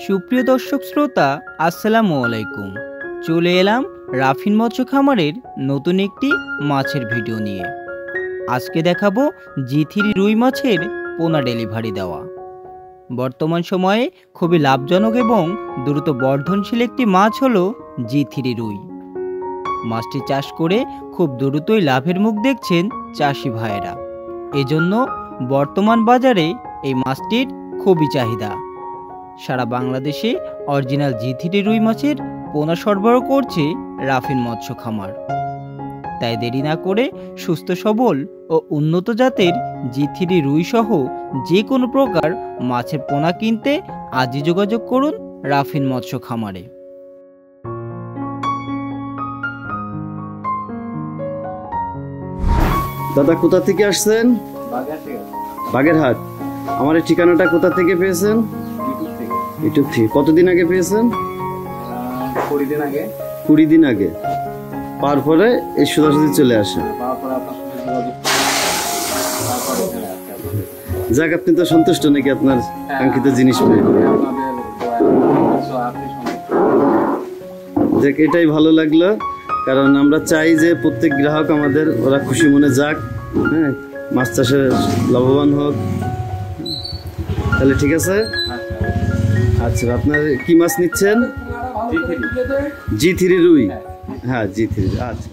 সুপ্রিয় দর্শক শ্রোতা, আসসালামু আলাইকুম। চলে এলাম রাফিন মৎস্য খামারের নতুন একটি মাছের ভিডিও নিয়ে। আজকে দেখাবো জি3 রুই মাছের পোনা ডেলিভারি দেওয়া। বর্তমান সময়ে খুবই লাভজনক এবং দ্রুত বর্ধনশীল একটি মাছ হলো জি3 রুই। মাছটি চাষ করে খুব দ্রুতই লাভের মুখ দেখছেন চাষি ভাইয়েরা। এজন্য বর্তমান বাজারে এই মাছটির খুবই চাহিদা। সারা বাংলাদেশে অরিজিনাল জি3 রুই মাছের পোনা সরবরাহ করছে রাফিন মৎস্য খামার। তাই দেরি না করে সুস্থ সবল ও উন্নত জাতের জি3 রুই সহ যে কোনো প্রকার মাছের পোনা কিনতে আজই যোগাযোগ করুন রাফিন মৎস্য খামারে। দাদা কোথা থেকে আসছেন? বাগেরহাট। আমার এই ঠিকানাটা কোথা থেকে পেয়েছেন? ইউটিউব থেকে। কতদিন আগে পেয়েছেন? 20 দিন আগে। পাওয়ার পরে এই সোজাসুজি চলে আসে। যাক, আপনি তো সন্তুষ্ট নাকি আপনার কাঙ্ক্ষিত জিনিস পেয়ে? যাক, এটাই ভালো লাগলো, কারণ আমরা চাই যে প্রত্যেক গ্রাহক আমাদের ওরা খুশি মনে যাক, হ্যাঁ, মাছ চাষে লাভবান হোক। তাহলে ঠিক আছে। আচ্ছা, আপনার কি মাছ নিচ্ছেন? জি3 রুই। হ্যাঁ, জি3। আচ্ছা।